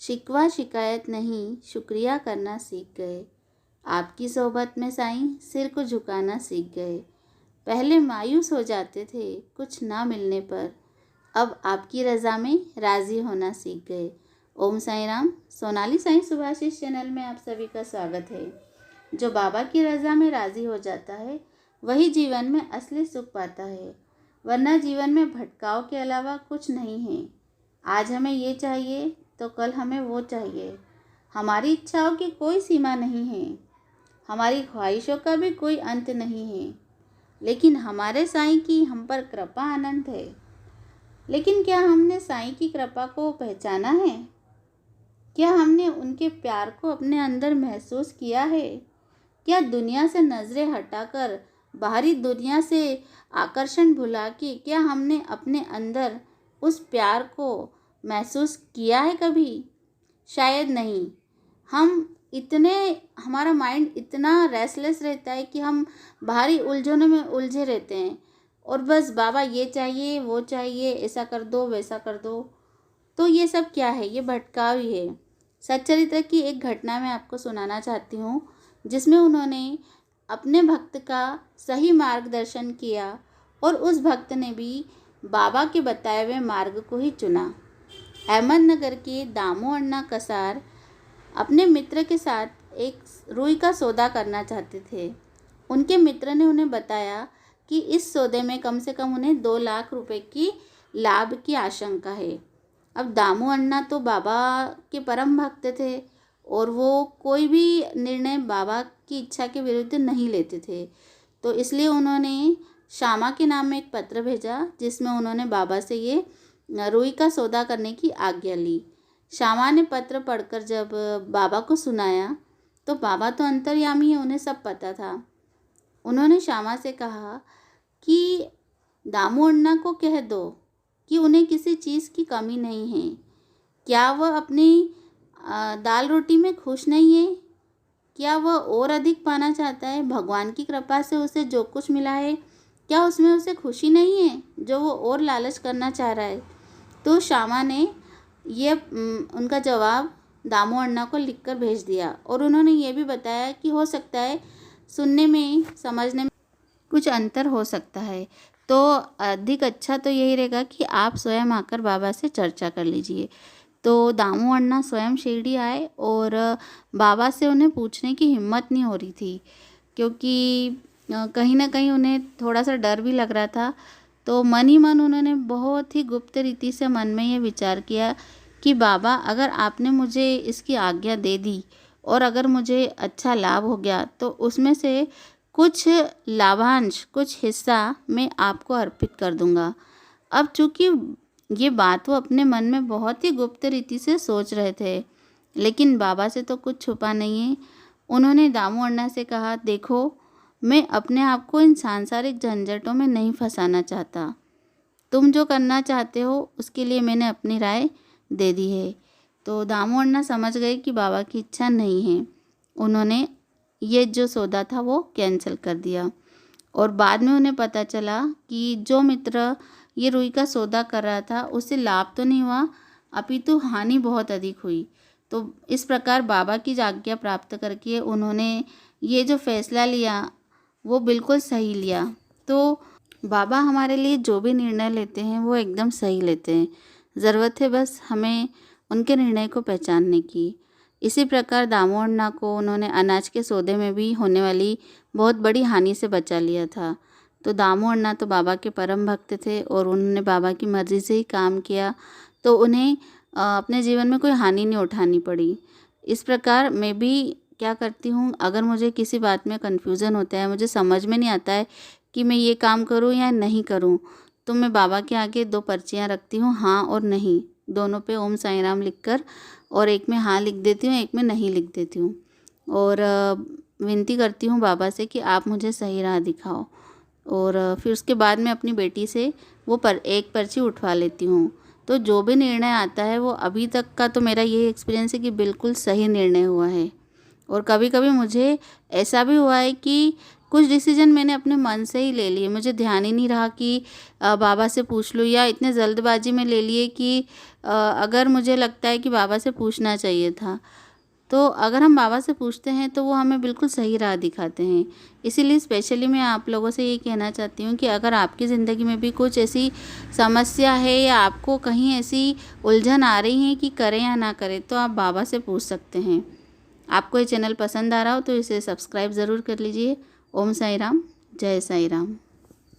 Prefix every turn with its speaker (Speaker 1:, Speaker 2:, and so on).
Speaker 1: शिकवा शिकायत नहीं, शुक्रिया करना सीख गए। आपकी सोहबत में साईं सिर को झुकाना सीख गए। पहले मायूस हो जाते थे कुछ ना मिलने पर, अब आपकी रज़ा में राज़ी होना सीख गए। ओम साईं राम। सोनाली साईं सुभाषिस चैनल में आप सभी का स्वागत है। जो बाबा की रज़ा में राज़ी हो जाता है वही जीवन में असली सुख पाता है, वरना जीवन में भटकाव के अलावा कुछ नहीं है। आज हमें ये चाहिए तो कल हमें वो चाहिए। हमारी इच्छाओं की कोई सीमा नहीं है, हमारी ख्वाहिशों का भी कोई अंत नहीं है, लेकिन हमारे साईं की हम पर कृपा अनंत है। लेकिन क्या हमने साईं की कृपा को पहचाना है? क्या हमने उनके प्यार को अपने अंदर महसूस किया है? क्या दुनिया से नज़रें हटाकर, बाहरी दुनिया से आकर्षण भुला के, क्या हमने अपने अंदर उस प्यार को महसूस किया है कभी? शायद नहीं। हमारा माइंड इतना रेस्टलेस रहता है कि हम बाहरी उलझनों में उलझे रहते हैं और बस बाबा ये चाहिए, वो चाहिए, ऐसा कर दो, वैसा कर दो। तो ये सब क्या है? ये भटकाव ही है। सच्चरित्र की एक घटना मैं आपको सुनाना चाहती हूँ, जिसमें उन्होंने अपने भक्त का सही मार्गदर्शन किया और उस भक्त ने भी बाबा के बताए हुए मार्ग को ही चुना। अहमदनगर के दामू अण्णा कसार अपने मित्र के साथ एक रुई का सौदा करना चाहते थे। उनके मित्र ने उन्हें बताया कि इस सौदे में कम से कम उन्हें 2 लाख रुपए की लाभ की आशंका है। अब दामू अण्णा तो बाबा के परम भक्त थे और वो कोई भी निर्णय बाबा की इच्छा के विरुद्ध नहीं लेते थे। तो इसलिए उन्होंने श्यामा के नाम में एक पत्र भेजा, जिसमें उन्होंने बाबा से ये रुई का सौदा करने की आज्ञा ली। श्यामा ने पत्र पढ़कर जब बाबा को सुनाया तो बाबा तो अंतर्यामी है, उन्हें सब पता था। उन्होंने श्यामा से कहा कि दामू अण्णा को कह दो कि उन्हें किसी चीज़ की कमी नहीं है। क्या वह अपनी दाल रोटी में खुश नहीं है? क्या वह और अधिक पाना चाहता है? भगवान की कृपा से उसे जो कुछ मिला है, क्या उसमें उसे खुशी नहीं है जो वो और लालच करना चाह रहा है? तो श्यामा ने ये उनका जवाब दामू अण्णा को लिखकर भेज दिया और उन्होंने ये भी बताया कि हो सकता है सुनने में, समझने में कुछ अंतर हो सकता है, तो अधिक अच्छा तो यही रहेगा कि आप स्वयं आकर बाबा से चर्चा कर लीजिए। तो दामू अण्णा स्वयं शिरडी आए और बाबा से उन्हें पूछने की हिम्मत नहीं हो रही थी, क्योंकि कहीं ना कहीं उन्हें थोड़ा सा डर भी लग रहा था। तो मन ही मन उन्होंने बहुत ही गुप्त रीति से मन में ये विचार किया कि बाबा, अगर आपने मुझे इसकी आज्ञा दे दी और अगर मुझे अच्छा लाभ हो गया तो उसमें से कुछ लाभांश, कुछ हिस्सा मैं आपको अर्पित कर दूंगा। अब चूंकि ये बात वो अपने मन में बहुत ही गुप्त रीति से सोच रहे थे, लेकिन बाबा से तो कुछ छुपा नहीं है। उन्होंने दामू अण्णा से कहा, देखो, मैं अपने आप को इन सांसारिक झंझटों में नहीं फंसाना चाहता। तुम जो करना चाहते हो उसके लिए मैंने अपनी राय दे दी है। तो दामू अण्णा समझ गए कि बाबा की इच्छा नहीं है। उन्होंने ये जो सौदा था वो कैंसिल कर दिया और बाद में उन्हें पता चला कि जो मित्र ये रुई का सौदा कर रहा था उससे लाभ तो नहीं हुआ, अपितु हानि बहुत अधिक हुई। तो इस प्रकार बाबा की आज्ञा प्राप्त करके उन्होंने ये जो फैसला लिया वो बिल्कुल सही लिया। तो बाबा हमारे लिए जो भी निर्णय लेते हैं वो एकदम सही लेते हैं। ज़रूरत है बस हमें उनके निर्णय को पहचानने की। इसी प्रकार दामू अण्णा को उन्होंने अनाज के सौदे में भी होने वाली बहुत बड़ी हानि से बचा लिया था। तो दामू अण्णा तो बाबा के परम भक्त थे और उन्होंने बाबा की मर्ज़ी से ही काम किया, तो उन्हें अपने जीवन में कोई हानि नहीं उठानी पड़ी। इस प्रकार मैं भी क्या करती हूँ, अगर मुझे किसी बात में कन्फ्यूज़न होता है, मुझे समझ में नहीं आता है कि मैं ये काम करूँ या नहीं करूँ, तो मैं बाबा के आगे 2 पर्चियाँ रखती हूँ, हाँ और नहीं, दोनों पे ओम साईं राम लिख कर, और एक में हाँ लिख देती हूँ, एक में नहीं लिख देती हूँ और विनती करती हूँ बाबा से कि आप मुझे सही राह दिखाओ। और फिर उसके बाद मैं अपनी बेटी से वो एक पर्ची उठवा लेती हूँ। तो जो भी निर्णय आता है वो अभी तक का तो मेरा ये एक्सपीरियंस है कि बिल्कुल सही निर्णय हुआ है। और कभी कभी मुझे ऐसा भी हुआ है कि कुछ डिसीजन मैंने अपने मन से ही ले लिए, मुझे ध्यान ही नहीं रहा कि बाबा से पूछ लूँ, या इतने जल्दबाजी में ले लिए कि अगर मुझे लगता है कि बाबा से पूछना चाहिए था। तो अगर हम बाबा से पूछते हैं तो वो हमें बिल्कुल सही राह दिखाते हैं। इसीलिए स्पेशली मैं आप लोगों से ये कहना चाहती हूँ कि अगर आपकी ज़िंदगी में भी कुछ ऐसी समस्या है या आपको कहीं ऐसी उलझन आ रही है कि करें या ना करें, तो आप बाबा से पूछ सकते हैं। आपको ये चैनल पसंद आ रहा हो तो इसे सब्सक्राइब ज़रूर कर लीजिए। ओम साई राम, जय साई राम।